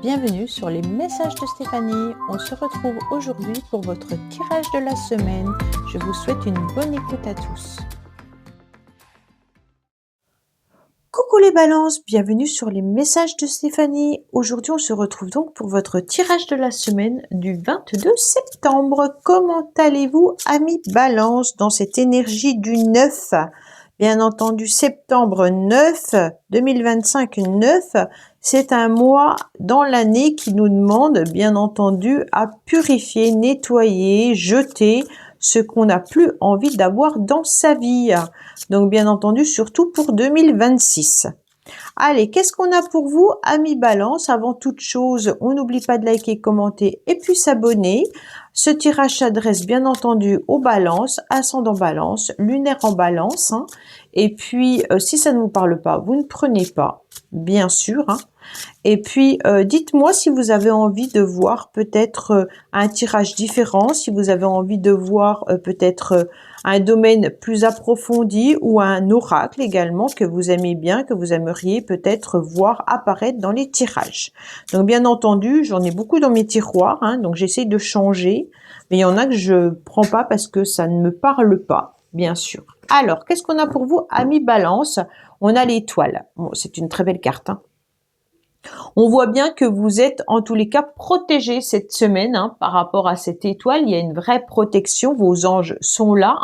bienvenue sur les messages de Stéphanie. On se retrouve aujourd'hui pour votre tirage de la semaine. Je vous souhaite une bonne écoute à tous. Coucou les balances, bienvenue sur les messages de Stéphanie. Aujourd'hui on se retrouve donc pour votre tirage de la semaine du 22 septembre. Comment allez-vous amis balance dans cette énergie du 9 ? Bien entendu, septembre 9, 2025, 9, c'est un mois dans l'année qui nous demande, bien entendu, à purifier, nettoyer, jeter ce qu'on n'a plus envie d'avoir dans sa vie. Donc, bien entendu, surtout pour 2026. Allez, qu'est-ce qu'on a pour vous, amis balance? Avant toute chose, on n'oublie pas de liker, commenter et puis s'abonner. Ce tirage s'adresse bien entendu aux balances, ascendant balance, lunaire en balance. Et puis, si ça ne vous parle pas, vous ne prenez pas, bien sûr. Et puis, dites-moi si vous avez envie de voir peut-être un tirage différent, si vous avez envie de voir peut-être un domaine plus approfondi ou un oracle également que vous aimez bien, que vous aimeriez peut-être voir apparaître dans les tirages. Donc, bien entendu, j'en ai beaucoup dans mes tiroirs, donc j'essaye de changer. Mais il y en a que je prends pas parce que ça ne me parle pas, bien sûr. Alors, qu'est-ce qu'on a pour vous, amis balance? On a l'étoile. Bon, c'est une très belle carte, On voit bien que vous êtes en tous les cas protégé cette semaine par rapport à cette étoile. Il y a une vraie protection, vos anges sont là.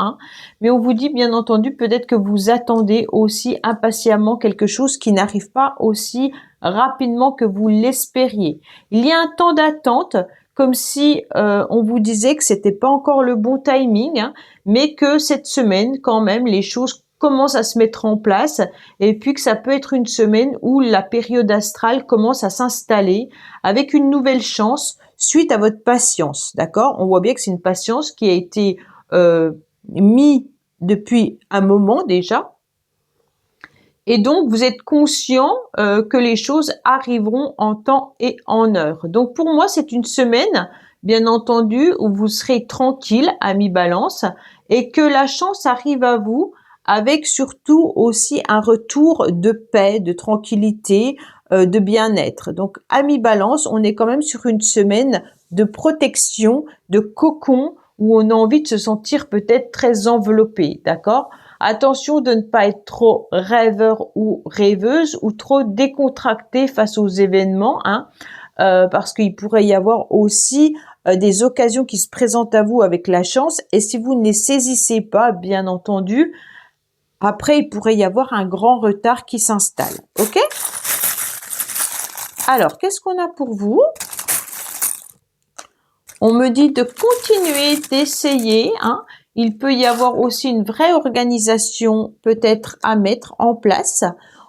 Mais on vous dit bien entendu peut-être que vous attendez aussi impatiemment quelque chose qui n'arrive pas aussi rapidement que vous l'espériez. Il y a un temps d'attente comme si on vous disait que c'était pas encore le bon timing, mais que cette semaine quand même les choses commence à se mettre en place et puis que ça peut être une semaine où la période astrale commence à s'installer avec une nouvelle chance suite à votre patience, d'accord? On voit bien que c'est une patience qui a été mise depuis un moment déjà et donc vous êtes conscient que les choses arriveront en temps et en heure. Donc pour moi c'est une semaine bien entendu où vous serez tranquille, amis balance, et que la chance arrive à vous avec surtout aussi un retour de paix, de tranquillité, de bien-être. Donc, amis balance, on est quand même sur une semaine de protection, de cocon, où on a envie de se sentir peut-être très enveloppé, d'accord? Attention de ne pas être trop rêveur ou rêveuse ou trop décontracté face aux événements, parce qu'il pourrait y avoir aussi des occasions qui se présentent à vous avec la chance, et si vous ne les saisissez pas, bien entendu, après, il pourrait y avoir un grand retard qui s'installe. OK? Alors, qu'est-ce qu'on a pour vous? On me dit de continuer, d'essayer. Il peut y avoir aussi une vraie organisation peut-être à mettre en place.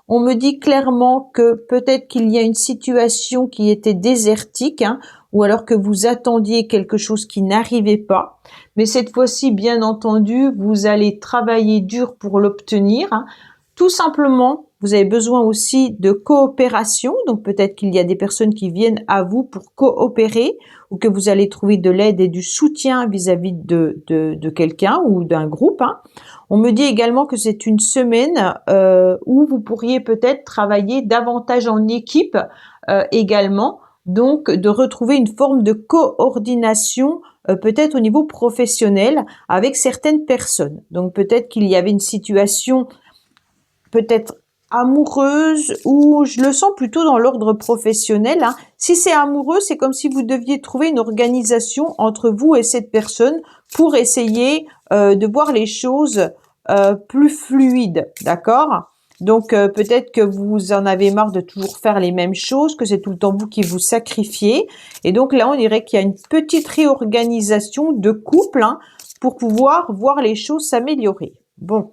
On me dit clairement que peut-être qu'il y a une situation qui était désertique, ou alors que vous attendiez quelque chose qui n'arrivait pas. Mais cette fois-ci, bien entendu, vous allez travailler dur pour l'obtenir. Tout simplement, vous avez besoin aussi de coopération. Donc peut-être qu'il y a des personnes qui viennent à vous pour coopérer ou que vous allez trouver de l'aide et du soutien vis-à-vis de quelqu'un ou d'un groupe. On me dit également que c'est une semaine où vous pourriez peut-être travailler davantage en équipe également. Donc, de retrouver une forme de coordination peut-être au niveau professionnel avec certaines personnes. Donc, peut-être qu'il y avait une situation peut-être amoureuse ou je le sens plutôt dans l'ordre professionnel. Si c'est amoureux, c'est comme si vous deviez trouver une organisation entre vous et cette personne pour essayer de voir les choses plus fluides, d'accord? Donc peut-être que vous en avez marre de toujours faire les mêmes choses, que c'est tout le temps vous qui vous sacrifiez. Et donc là, on dirait qu'il y a une petite réorganisation de couple pour pouvoir voir les choses s'améliorer. Bon.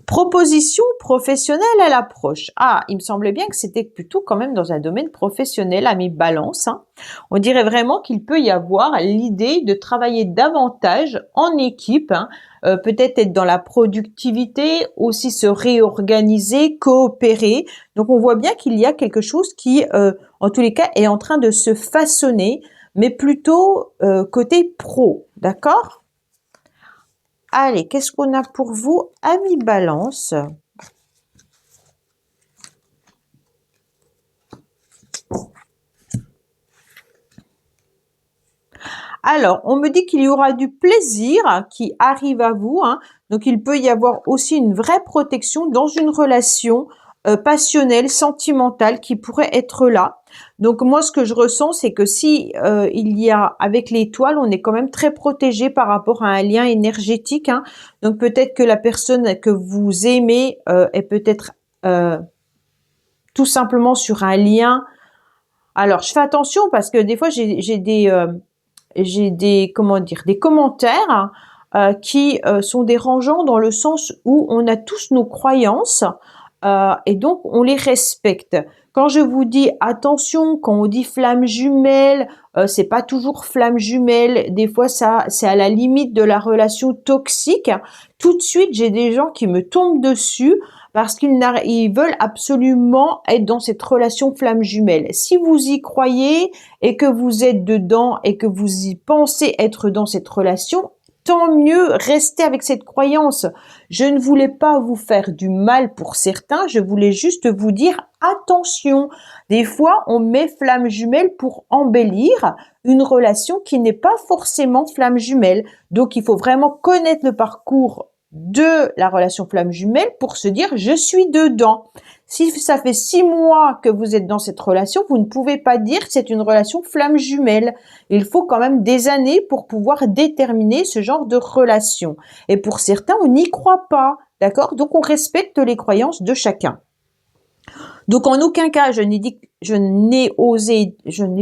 Proposition professionnelle à l'approche. Il me semblait bien que c'était plutôt quand même dans un domaine professionnel, amis balance. On dirait vraiment qu'il peut y avoir l'idée de travailler davantage en équipe, peut-être être dans la productivité, aussi se réorganiser, coopérer. Donc on voit bien qu'il y a quelque chose qui, en tous les cas, est en train de se façonner, mais plutôt côté pro, d'accord ? Allez, qu'est-ce qu'on a pour vous, amis balance? Alors, on me dit qu'il y aura du plaisir qui arrive à vous, hein. Donc, il peut y avoir aussi une vraie protection dans une relation passionnelle, sentimentale qui pourrait être là. Donc, moi, ce que je ressens, c'est que si il y a, avec l'étoile, on est quand même très protégé par rapport à un lien énergétique, hein. Donc, peut-être que la personne que vous aimez est peut-être tout simplement sur un lien. Alors, je fais attention parce que des fois, j'ai des comment dire, des commentaires qui sont dérangeants dans le sens où on a tous nos croyances et donc on les respecte. Quand je vous dis attention, quand on dit flamme jumelle, c'est pas toujours flamme jumelle. Des fois, ça, c'est à la limite de la relation toxique. Tout de suite, j'ai des gens qui me tombent dessus parce ils veulent absolument être dans cette relation flamme jumelle. Si vous y croyez et que vous êtes dedans et que vous y pensez être dans cette relation, tant mieux, restez avec cette croyance. Je ne voulais pas vous faire du mal pour certains, je voulais juste vous dire attention. Des fois, on met flamme jumelle pour embellir une relation qui n'est pas forcément flamme jumelle. Donc, il faut vraiment connaître le parcours de la relation flamme jumelle pour se dire je suis dedans. Si ça fait 6 mois que vous êtes dans cette relation, vous ne pouvez pas dire que c'est une relation flamme jumelle. Il faut quand même des années pour pouvoir déterminer ce genre de relation. Et pour certains, on n'y croit pas, d'accord? Donc on respecte les croyances de chacun. Donc en aucun cas, je n'ai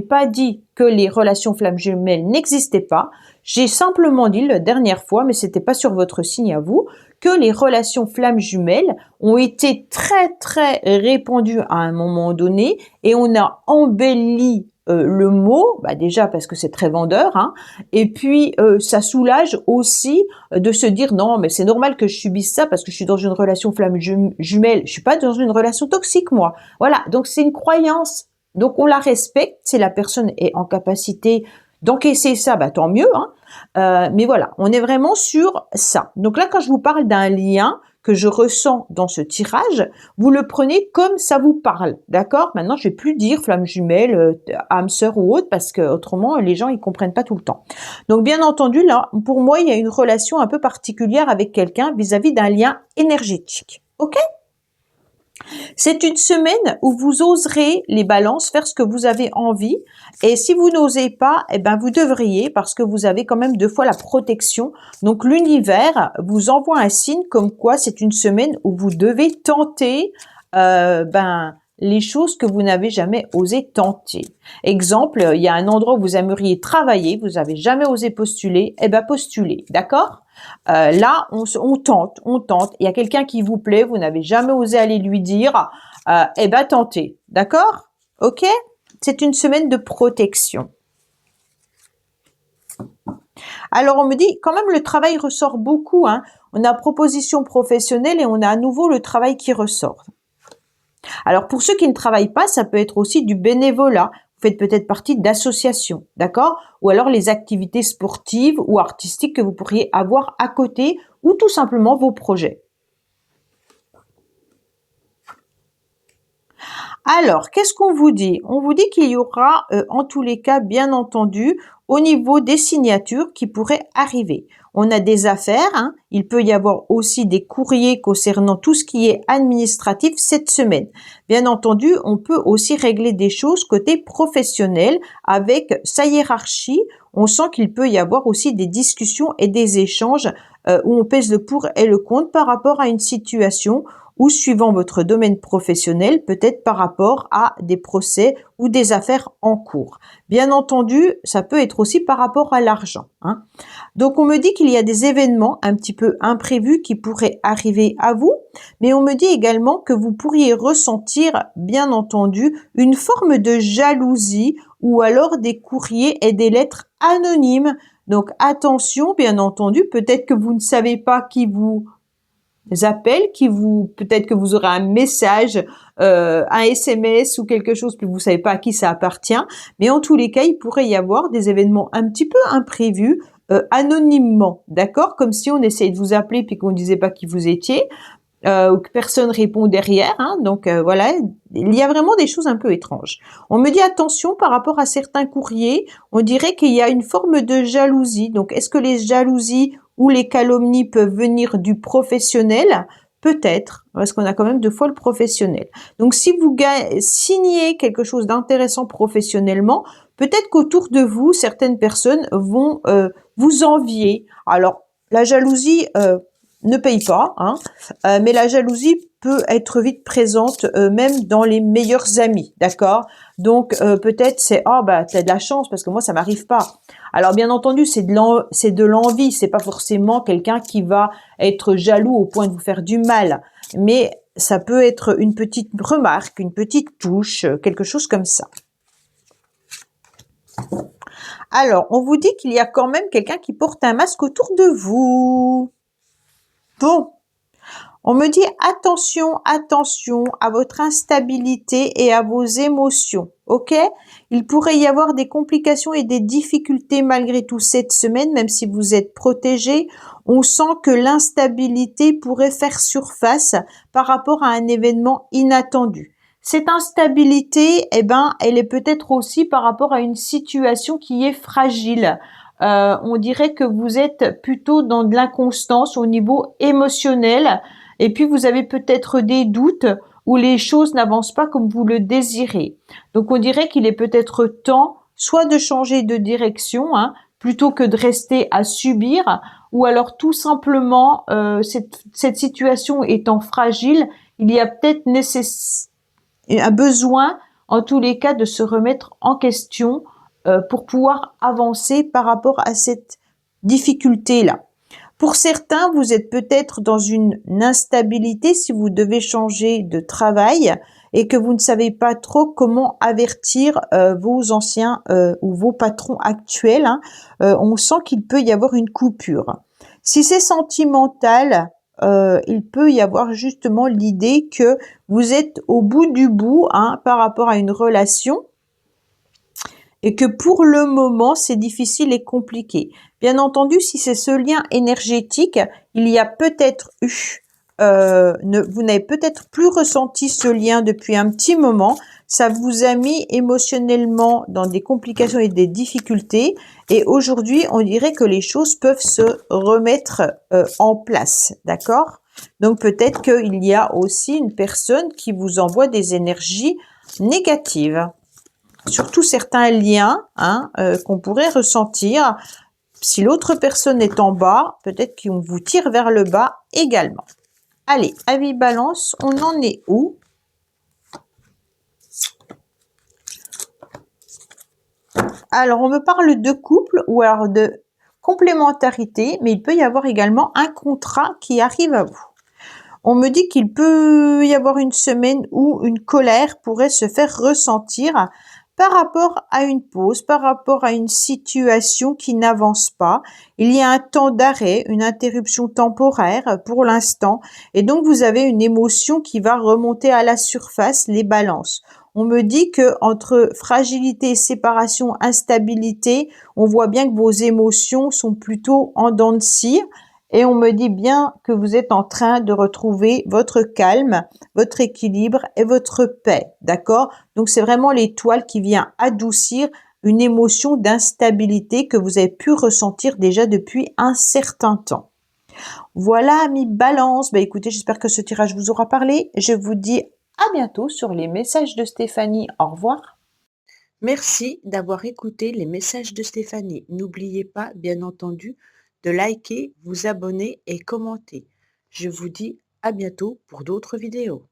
pas dit que les relations flammes jumelles n'existaient pas. J'ai simplement dit la dernière fois, mais c'était pas sur votre signe à vous, que les relations flammes jumelles ont été très très répandues à un moment donné et on a embelli le mot, déjà parce que c'est très vendeur, hein, et puis ça soulage aussi de se dire non mais c'est normal que je subisse ça parce que je suis dans une relation flamme jumelle, je suis pas dans une relation toxique moi. Voilà, donc c'est une croyance, donc on la respecte, si la personne est en capacité d'encaisser ça, tant mieux, hein. Mais voilà, on est vraiment sur ça. Donc là, quand je vous parle d'un lien que je ressens dans ce tirage, vous le prenez comme ça vous parle, d'accord? Maintenant, je vais plus dire flamme jumelle, âme sœur ou autre, parce que autrement, les gens, ils comprennent pas tout le temps. Donc, bien entendu, là, pour moi, il y a une relation un peu particulière avec quelqu'un vis-à-vis d'un lien énergétique, ok? C'est une semaine où vous oserez, les balances, faire ce que vous avez envie. Et si vous n'osez pas, vous devriez, parce que vous avez quand même 2 fois la protection. Donc, l'univers vous envoie un signe comme quoi c'est une semaine où vous devez tenter, les choses que vous n'avez jamais osé tenter. Exemple, il y a un endroit où vous aimeriez travailler, vous n'avez jamais osé postuler, postulez, d'accord? Là, on tente. Il y a quelqu'un qui vous plaît, vous n'avez jamais osé aller lui dire, tentez, d'accord? Ok? C'est une semaine de protection. Alors, on me dit, quand même, le travail ressort beaucoup, hein. On a proposition professionnelle et on a à nouveau le travail qui ressort. Alors, pour ceux qui ne travaillent pas, ça peut être aussi du bénévolat. Vous faites peut-être partie d'associations, d'accord? Ou alors les activités sportives ou artistiques que vous pourriez avoir à côté ou tout simplement vos projets. Alors, qu'est-ce qu'on vous dit? On vous dit qu'il y aura, en tous les cas, bien entendu, au niveau des signatures qui pourraient arriver. On a des affaires, hein. Il peut y avoir aussi des courriers concernant tout ce qui est administratif cette semaine. Bien entendu, on peut aussi régler des choses côté professionnel avec sa hiérarchie. On sent qu'il peut y avoir aussi des discussions et des échanges où on pèse le pour et le contre par rapport à une situation ou suivant votre domaine professionnel, peut-être par rapport à des procès ou des affaires en cours. Bien entendu, ça peut être aussi par rapport à l'argent, hein. Donc, on me dit qu'il y a des événements un petit peu imprévus qui pourraient arriver à vous, mais on me dit également que vous pourriez ressentir, bien entendu, une forme de jalousie ou alors des courriers et des lettres anonymes. Donc, attention, bien entendu, peut-être que vous ne savez pas qui vous appelle, peut-être que vous aurez un message, un SMS ou quelque chose, puis vous savez pas à qui ça appartient. Mais en tous les cas, il pourrait y avoir des événements un petit peu imprévus, anonymement, d'accord? Comme si on essayait de vous appeler puis qu'on disait pas qui vous étiez. ou que personne répond derrière, hein, donc voilà, il y a vraiment des choses un peu étranges. On me dit attention par rapport à certains courriers, on dirait qu'il y a une forme de jalousie. Donc est-ce que les jalousies ou les calomnies peuvent venir du professionnel? Peut-être, parce qu'on a quand même 2 fois le professionnel. Donc si vous signez quelque chose d'intéressant professionnellement, peut-être qu'autour de vous, certaines personnes vont vous envier. Alors la jalousie ne paye pas, hein, mais la jalousie peut être vite présente même dans les meilleurs amis, d'accord? Donc peut-être c'est ah bah t'as de la chance parce que moi ça m'arrive pas. Alors bien entendu c'est de l'envie, c'est pas forcément quelqu'un qui va être jaloux au point de vous faire du mal, mais ça peut être une petite remarque, une petite touche, quelque chose comme ça. Alors on vous dit qu'il y a quand même quelqu'un qui porte un masque autour de vous. Bon. On me dit attention, attention à votre instabilité et à vos émotions, ok? Il pourrait y avoir des complications et des difficultés malgré tout cette semaine, même si vous êtes protégé. On sent que l'instabilité pourrait faire surface par rapport à un événement inattendu. Cette instabilité, eh ben, elle est peut-être aussi par rapport à une situation qui est fragile. On dirait que vous êtes plutôt dans de l'inconstance au niveau émotionnel. Et puis, vous avez peut-être des doutes où les choses n'avancent pas comme vous le désirez. Donc, on dirait qu'il est peut-être temps soit de changer de direction, hein, plutôt que de rester à subir, ou alors tout simplement, cette situation étant fragile, il y a peut-être un besoin, en tous les cas, de se remettre en question pour pouvoir avancer par rapport à cette difficulté-là. Pour certains, vous êtes peut-être dans une instabilité si vous devez changer de travail et que vous ne savez pas trop comment avertir vos anciens ou vos patrons actuels. Hein. On sent qu'il peut y avoir une coupure. Si c'est sentimental, il peut y avoir justement l'idée que vous êtes au bout du bout hein, par rapport à une relation et que pour le moment, c'est difficile et compliqué. Bien entendu, si c'est ce lien énergétique, il y a peut-être eu, vous n'avez peut-être plus ressenti ce lien depuis un petit moment, ça vous a mis émotionnellement dans des complications et des difficultés, et aujourd'hui, on dirait que les choses peuvent se remettre en place, d'accord? Donc peut-être qu'il y a aussi une personne qui vous envoie des énergies négatives. Surtout certains liens hein, qu'on pourrait ressentir. Si l'autre personne est en bas, peut-être qu'on vous tire vers le bas également. Allez, avis balance, on en est où? Alors, on me parle de couple ou alors de complémentarité, mais il peut y avoir également un contrat qui arrive à vous. On me dit qu'il peut y avoir une semaine où une colère pourrait se faire ressentir par rapport à une pause, par rapport à une situation qui n'avance pas. Il y a un temps d'arrêt, une interruption temporaire pour l'instant, et donc vous avez une émotion qui va remonter à la surface, les balances. On me dit que entre fragilité, séparation, instabilité, on voit bien que vos émotions sont plutôt en dents de scie. Et on me dit bien que vous êtes en train de retrouver votre calme, votre équilibre et votre paix, d'accord? Donc c'est vraiment l'étoile qui vient adoucir une émotion d'instabilité que vous avez pu ressentir déjà depuis un certain temps. Voilà, amis Balance. Bah écoutez, j'espère que ce tirage vous aura parlé. Je vous dis à bientôt sur les messages de Stéphanie. Au revoir. Merci d'avoir écouté les messages de Stéphanie. N'oubliez pas, bien entendu, de liker, vous abonner et commenter. Je vous dis à bientôt pour d'autres vidéos.